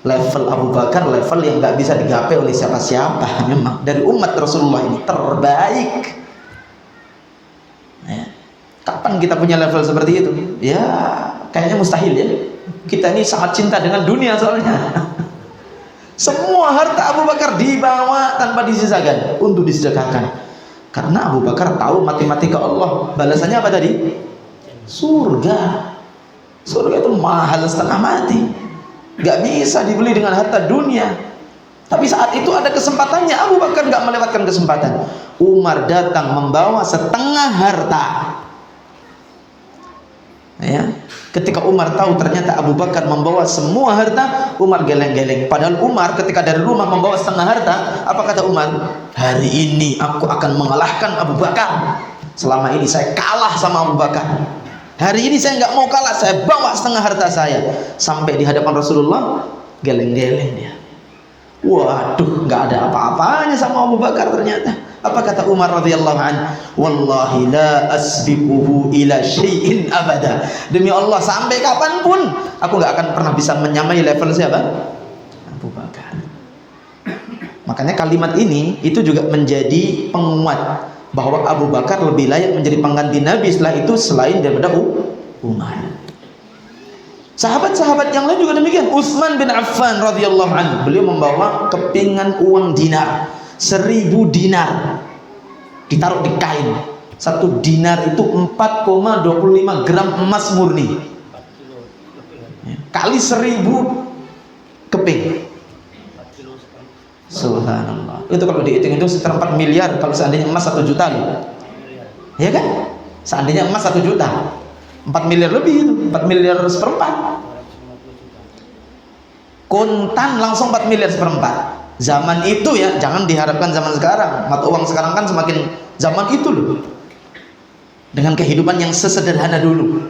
A: Level Abu Bakar level yang nggak bisa digapai oleh siapa-siapa. Memang dari umat Rasulullah ini terbaik. Kapan kita punya level seperti itu? Ya kayaknya mustahil ya. Kita ini sangat cinta dengan dunia soalnya. Semua harta Abu Bakar dibawa tanpa disisakan untuk disedekahkan. Karena Abu Bakar tahu matematika Allah. Balasannya apa tadi? Surga. Surga itu mahal setengah mati, gak bisa dibeli dengan harta dunia. Tapi saat itu ada kesempatannya, Abu Bakar gak melewatkan kesempatan. Umar datang membawa setengah harta. Ya, ketika Umar tahu ternyata Abu Bakar membawa semua harta, Umar geleng-geleng. Padahal Umar ketika dari rumah membawa setengah harta, apa kata Umar? Hari ini aku akan mengalahkan Abu Bakar. Selama ini saya kalah sama Abu Bakar. Hari ini saya nggak mau kalah, saya bawa setengah harta saya. Sampai di hadapan Rasulullah, geleng-geleng dia. Waduh, nggak ada apa-apanya sama Abu Bakar ternyata. Apa kata Umar radhiyallahu anhu? Wallahi la asbiquhu ila syai'in abada. Demi Allah, sampai kapanpun aku nggak akan pernah bisa menyamai level siapa? Abu Bakar. Makanya kalimat ini itu juga menjadi penguat bahwa Abu Bakar lebih layak menjadi pengganti Nabi setelah itu selain daripada Umar. Sahabat-sahabat yang lain juga demikian. Utsman bin Affan radhiyallahu anhu, beliau membawa kepingan uang dinar, 1000 dinar ditaruh di kain. 1 dinar itu 4,25 gram emas murni kali 1000 keping. Subhanallah. Itu kalau dihitung itu sekitar 4 miliar kalau seandainya emas 1 juta loh. Ya kan? Seandainya emas 1 juta, 4 miliar lebih itu, 4 miliar seperempat. Kontan langsung 4 miliar seperempat. Zaman itu ya, jangan diharapkan zaman sekarang. Mata uang sekarang kan semakin, zaman itu loh, dengan kehidupan yang sesederhana dulu,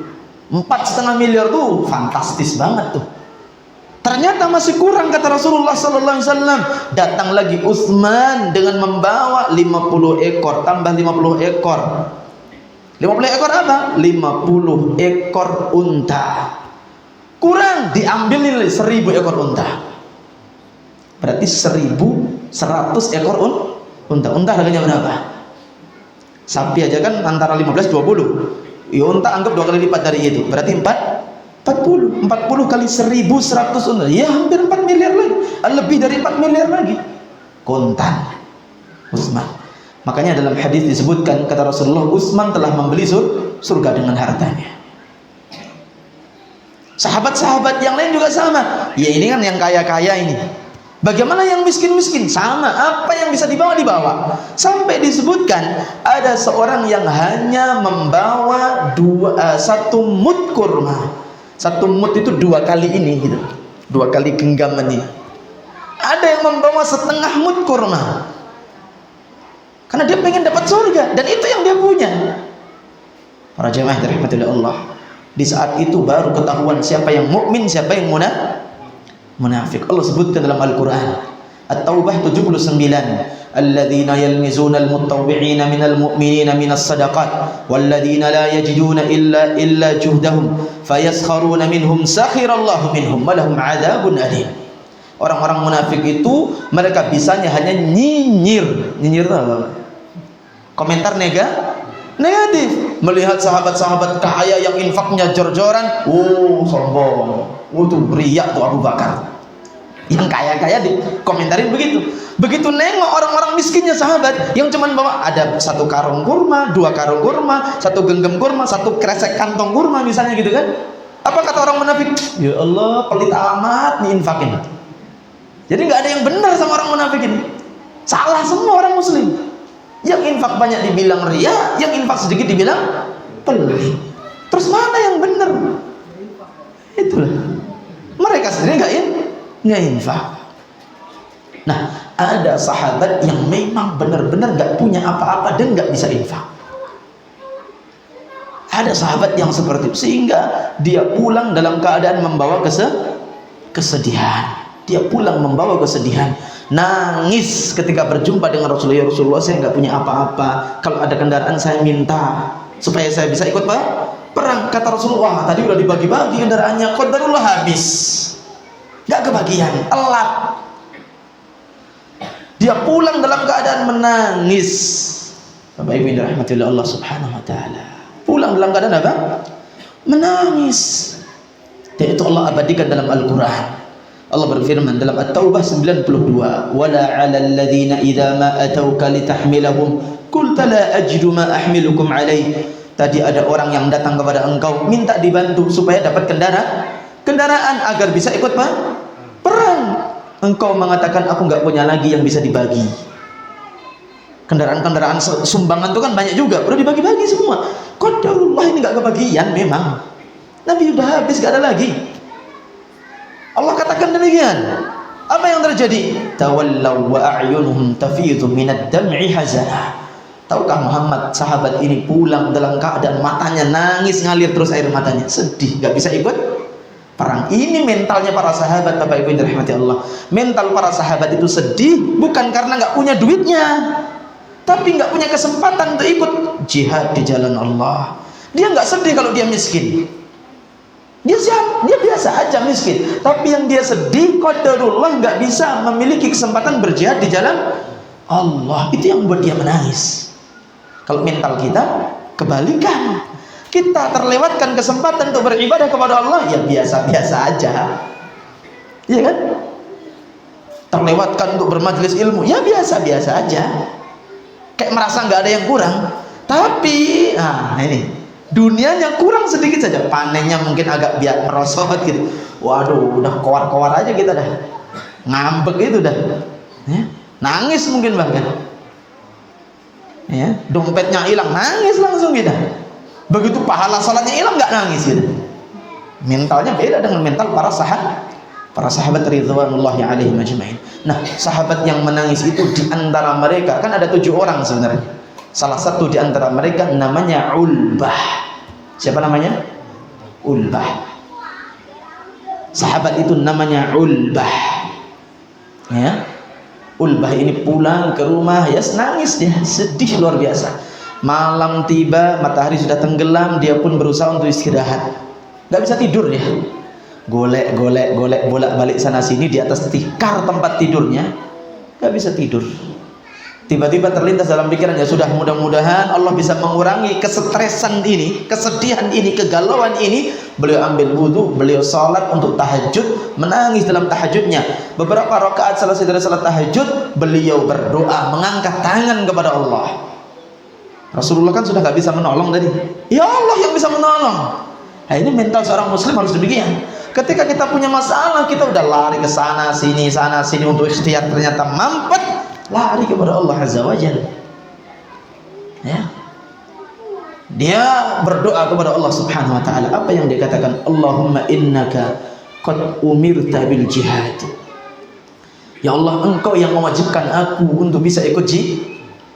A: 4,5 miliar tuh fantastis banget tuh. Ternyata masih kurang kata Rasulullah sallallahu alaihi wasallam. Datang lagi Utsman dengan membawa 50 ekor tambah 50 ekor. 50 ekor apa? 50 ekor unta. Kurang, diambil nilai 1000 ekor unta. Berarti 1100 ekor unta. Unta harganya berapa? Sapi aja kan antara 15-20. Ya unta anggap 2 kali lipat dari itu. Berarti 40 kali 1100 unta. Ya hampir 4 miliar lagi. Lebih dari 4 miliar lagi. Kontan Utsman. Makanya dalam hadis disebutkan kata Rasulullah, Utsman telah membeli surga dengan hartanya. Sahabat-sahabat yang lain juga sama. Ya ini kan yang kaya-kaya ini. Bagaimana yang miskin-miskin? Sama, apa yang bisa dibawa. Sampai disebutkan ada seorang yang hanya membawa 1 mud kurma. 1 mud itu 2 kali ini gitu, 2 kali genggaman ini. Ada yang membawa setengah mud kurma karena dia pengen dapat surga, dan itu yang dia punya. Para jemaah dirahmati oleh Allah, di saat itu baru ketahuan siapa yang mukmin, siapa yang munafik. Allah sebutkan dalam Al-Quran At-Taubah 79, alladzina yalmizuna almutawwi'ina minal mu'minina minas sadaqat walladzina la yajiduna illa juhdahum fayaskharuna minhum sakhirallahu minhum wa lahum 'adzabun alim. Orang-orang munafik itu mereka bisanya hanya nyinyir. Nyinyir itu apa? Komentar negatif. Melihat sahabat-sahabat kaya yang infaknya jor-joran, sombong. Tuh riak tuh Abu Bakar. Yang kaya-kaya dikomentarin begitu. Begitu nengok orang-orang miskinnya sahabat yang cuman bawa ada 1 karung kurma, 2 karung kurma, 1 genggam kurma, 1 kresek kantong kurma misalnya gitu kan. Apa kata orang munafik? Ya Allah, pelit amat nih infakin. Jadi nggak ada yang benar sama orang munafik ini. Salah semua orang muslim. Yang infak banyak dibilang riya, yang infak sedikit dibilang pelit. Terus mana yang benar? Itulah. Mereka sendiri nggak infak. Nah, ada sahabat yang memang benar-benar nggak punya apa-apa dan nggak bisa infak. Ada sahabat yang seperti itu, sehingga dia pulang dalam keadaan membawa kesedihan. Dia pulang membawa kesedihan, nangis ketika berjumpa dengan Rasulullah. Ya Rasulullah, saya nggak punya apa-apa. Kalau ada kendaraan saya minta supaya saya bisa ikut perang. Kata Rasulullah, tadi udah dibagi-bagi kendaraannya, qadarullah habis, nggak kebagian, telat. Dia pulang dalam keadaan menangis. Bapak Ibu yang dirahmati oleh Allah Subhanahu wa taala, pulang dalam keadaan apa? Menangis. Dan itu Allah abadikan dalam Al-Qur'an. Allah berfirman dalam At-Taubah 92, wala 'alal ladzina idza ma atauka litahmilahum qulta la ajidu ma ahmilukum alaih. Tadi ada orang yang datang kepada engkau minta dibantu supaya dapat kendaraan agar bisa ikut perang. Engkau mengatakan aku enggak punya lagi yang bisa dibagi. Kendaraan-kendaraan sumbangan itu kan banyak juga, udah dibagi-bagi semua. Qadarullah ini enggak kebagian memang. Nabi udah habis, enggak ada lagi. Allah katakan demikian. Apa yang terjadi? Tawallaw wa a'yunuhum tafidhu minad dam'i hazana. Tahukah Muhammad, sahabat ini pulang dalam keadaan matanya nangis ngalir terus air matanya, sedih, gak bisa ikut perang. Ini mentalnya para sahabat, Bapak Ibu yang dirahmati Allah. Mental para sahabat itu sedih bukan karena gak punya duitnya, tapi gak punya kesempatan untuk ikut jihad di jalan Allah. Dia gak sedih kalau dia miskin. Dia biasa aja miskin, tapi yang dia sedih qadarullah nggak bisa memiliki kesempatan berjihad di jalan Allah. Itu yang membuat dia menangis. Kalau mental kita kebalikan, kita terlewatkan kesempatan untuk beribadah kepada Allah, ya biasa-biasa aja, iya kan? Terlewatkan untuk bermajelis ilmu, ya biasa-biasa aja, kayak merasa nggak ada yang kurang. Tapi ini dunianya kurang sedikit saja, panennya mungkin agak biar merosot gitu. Waduh, udah kowar-kowar aja kita dah, ngambek itu dah, ya? Nangis mungkin bahkan, ya, dompetnya hilang, nangis langsung kita. Begitu pahala salatnya hilang, nggak nangis gitu. Mentalnya beda dengan mental para sahabat ridwanullahi alaihim ajmain. Nah, sahabat yang menangis itu di antara mereka kan ada 7 orang sebenarnya. Salah satu di antara mereka namanya Ulbah. Siapa namanya? Ulbah. Sahabat itu namanya Ulbah. Ya. Ulbah ini pulang ke rumah, ya nangis dia, sedih luar biasa. Malam tiba, matahari sudah tenggelam, dia pun berusaha untuk istirahat. Gak bisa tidur dia. Golek bolak-balik sana sini di atas tikar tempat tidurnya. Gak bisa tidur. Tiba-tiba terlintas dalam pikirannya, sudah mudah-mudahan Allah bisa mengurangi kesetresan ini, kesedihan ini, kegalauan ini. Beliau ambil wudhu, beliau salat untuk tahajud, menangis dalam tahajudnya. Beberapa rakaat selesai dari salat tahajud, beliau berdoa, mengangkat tangan kepada Allah. Rasulullah kan sudah gak bisa menolong tadi, ya Allah yang bisa menolong. Nah, ini mental seorang muslim harus demikian. Ketika kita punya masalah, kita udah lari ke sana sini untuk ikhtiar, ternyata mampet, lari kepada Allah Azza wa Jalla. Ya. Dia berdoa kepada Allah Subhanahu wa taala. Apa yang dia katakan? Allahumma innaka qad umirta bil jihad. Ya Allah, engkau yang mewajibkan aku untuk bisa ikut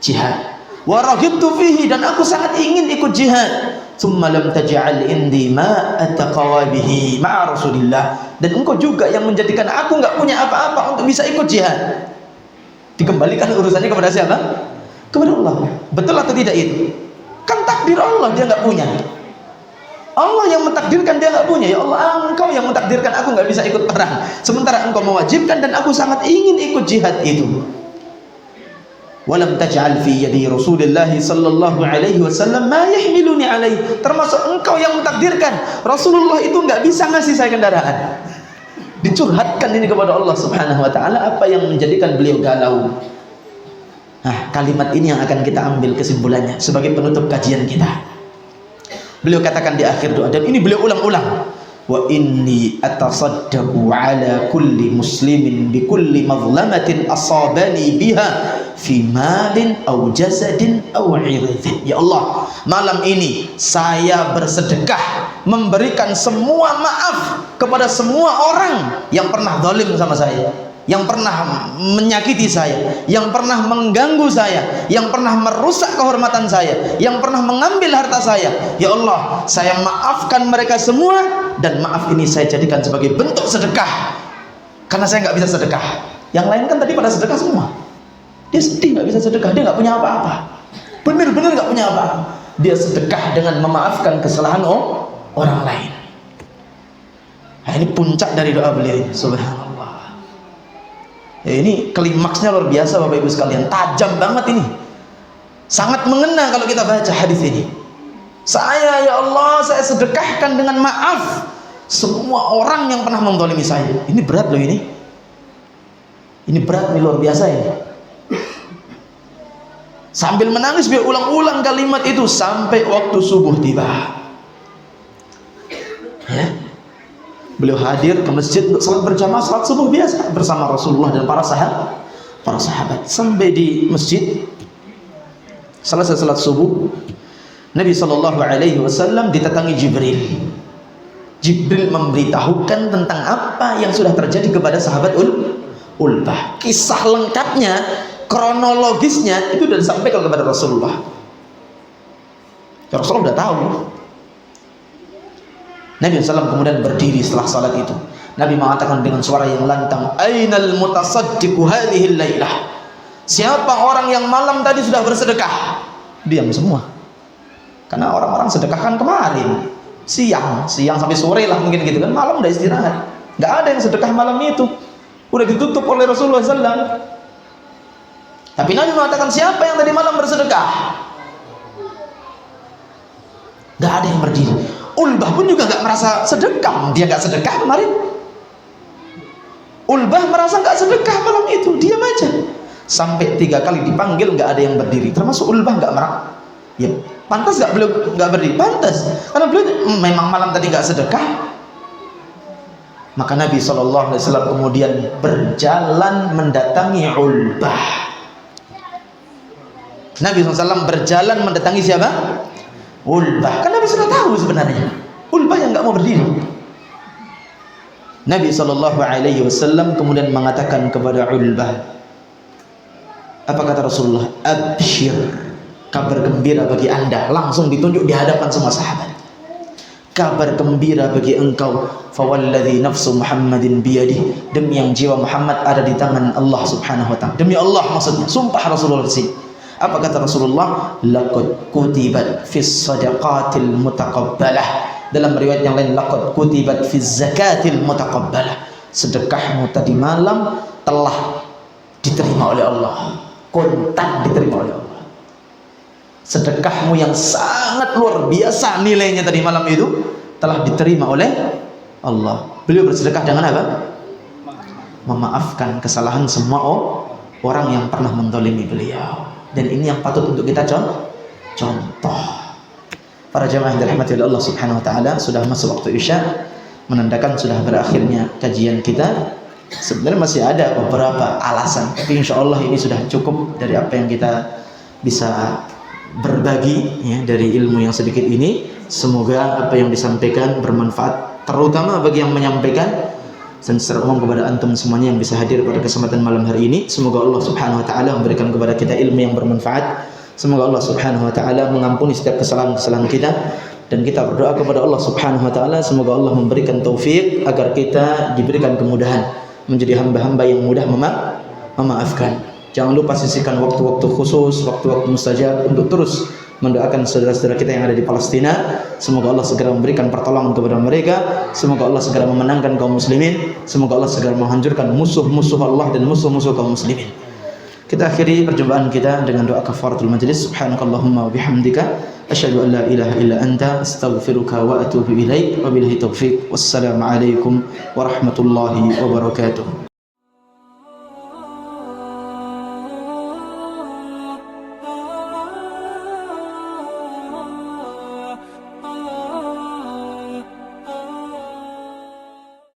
A: jihad. Wa raghibtu fihi, dan aku sangat ingin ikut jihad. Tsumma lam taj'al indi ma ataqawa bihi ma'a Rasulillah. Dan engkau juga yang menjadikan aku enggak punya apa-apa untuk bisa ikut jihad. Dikembalikan urusannya kepada siapa? Kepada Allah. Betul atau tidak itu? Kan takdir Allah, dia nggak punya. Allah yang mentakdirkan, dia nggak punya. Ya Allah, engkau yang mentakdirkan aku nggak bisa ikut perang, sementara engkau mewajibkan dan aku sangat ingin ikut jihad itu. Walam taj'al fi yadi Rasulullah sallallahu alaihi wasallam ma yahmiluni alaihi. Termasuk engkau yang mentakdirkan Rasulullah itu nggak bisa ngasih saya kendaraan. Dicurhatkan ini kepada Allah Subhanahu wa taala, apa yang menjadikan beliau galau. Nah, kalimat ini yang akan kita ambil kesimpulannya sebagai penutup kajian kita. Beliau katakan di akhir doa, dan ini beliau ulang-ulang, wa inni atasaddaqu ala kulli muslimin bi kulli mazlamatin asabani biha fi malin aw jasadin aw irdin. Ya Allah, malam ini saya bersedekah memberikan semua maaf kepada semua orang yang pernah zalim sama saya, yang pernah menyakiti saya, yang pernah mengganggu saya, yang pernah merusak kehormatan saya, yang pernah mengambil harta saya. Ya Allah, saya maafkan mereka semua, dan maaf ini saya jadikan sebagai bentuk sedekah, karena saya nggak bisa sedekah. Yang lain kan tadi pada sedekah semua. Dia sedih nggak bisa sedekah, dia nggak punya apa-apa, bener-bener nggak punya apa-apa. Dia sedekah dengan memaafkan kesalahan orang lain. Nah, ini puncak dari doa beliau. Subhanallah. Ya, ini klimaksnya luar biasa Bapak Ibu sekalian, tajam banget ini, sangat mengena kalau kita baca hadis ini. Saya, ya Allah, saya sedekahkan dengan maaf semua orang yang pernah menzalimi saya. Ini berat loh ini. Ini berat, ini luar biasa ini. Sambil menangis beliau ulang-ulang kalimat itu sampai waktu subuh tiba. Ya. Beliau hadir ke masjid untuk salat berjamaah, salat subuh biasa bersama Rasulullah dan para sahabat. Sampai di masjid, selesai salat subuh, Nabi Shallallahu Alaihi Wasallam didatangi Jibril. Jibril memberitahukan tentang apa yang sudah terjadi kepada sahabat Ulbah. Kisah lengkapnya, kronologisnya itu sudah disampaikan kepada Rasulullah. Ya, Rasulullah sudah tahu. Nabi SAW kemudian berdiri setelah salat itu. Nabi mengatakan dengan suara yang lantang, Ainal mutasaddiqu hadhil lailah. Siapa orang yang malam tadi sudah bersedekah? Diam semua. Karena orang-orang sedekah kan kemarin siang sampai sore lah mungkin gitu kan, malam udah istirahat. Nggak ada yang sedekah malam itu, udah ditutup oleh Rasulullah SAW. Tapi Nabi mengatakan, siapa yang tadi malam bersedekah? Nggak ada yang berdiri. Ulbah pun juga nggak merasa sedekah, dia nggak sedekah kemarin. Ulbah merasa nggak sedekah malam itu, diam aja. Sampai 3 kali dipanggil nggak ada yang berdiri, termasuk Ulbah nggak merasa. Ya, pantas nggak beliau nggak berdiri? Pantas, karena beliau memang malam tadi nggak sedekah. Maka Nabi SAW kemudian berjalan mendatangi Ulbah. Nabi SAW berjalan mendatangi siapa? Ulbah. Kan Nabi sudah tahu sebenarnya Ulbah yang nggak mau berdiri. Nabi SAW kemudian mengatakan kepada Ulbah, apa kata Rasulullah? Abshir, kabar gembira bagi anda. Langsung ditunjuk di hadapan semua sahabat. Kabar gembira bagi engkau. Fawalladhi nafsu Muhammadin biyadih, demi yang jiwa Muhammad ada di tangan Allah Subhanahu wa ta'ala. Demi Allah maksudnya, sumpah Rasulullah sih. Apa kata Rasulullah? Laqad kutibat fis sadaqatil mutaqabbalah. Dalam riwayat yang lain, laqad kutibat fiz zakatil mutaqabbalah. Sedekahmu tadi malam telah diterima oleh Allah. Kontan diterima oleh Allah. Sedekahmu yang sangat luar biasa nilainya tadi malam itu telah diterima oleh Allah. Beliau bersedekah dengan apa? Memaafkan kesalahan semua orang yang pernah menzalimi beliau. Dan ini yang patut untuk kita contoh. Para jamaah yang dirahmati oleh Allah Subhanahu wa taala, sudah masuk waktu Isya, menandakan sudah berakhirnya kajian kita. Sebenarnya masih ada beberapa alasan, tapi insya Allah ini sudah cukup dari apa yang kita bisa berbagi ya, dari ilmu yang sedikit ini. Semoga apa yang disampaikan bermanfaat, terutama bagi yang menyampaikan, dan secara umum kepada antum semuanya yang bisa hadir pada kesempatan malam hari ini. Semoga Allah Subhanahu wa taala memberikan kepada kita ilmu yang bermanfaat. Semoga Allah Subhanahu wa taala mengampuni setiap kesalahan-kesalahan kita, dan kita berdoa kepada Allah Subhanahu wa taala semoga Allah memberikan taufik agar kita diberikan kemudahan menjadi hamba-hamba yang mudah memaafkan. Jangan lupa sisihkan waktu-waktu khusus, waktu-waktu mustajab untuk terus mendoakan saudara-saudara kita yang ada di Palestina. Semoga Allah segera memberikan pertolongan kepada mereka. Semoga Allah segera memenangkan kaum muslimin. Semoga Allah segera menghancurkan musuh-musuh Allah dan musuh-musuh kaum muslimin. Kita akhiri perjumpaan kita dengan doa kafaratul majlis. Subhanakallahumma wa bihamdika asyhadu an la ilaha illa anta astaghfiruka wa atubu ilaik. Wabillahi taufiq. Wassalamu alaikum warahmatullahi wabarakatuh.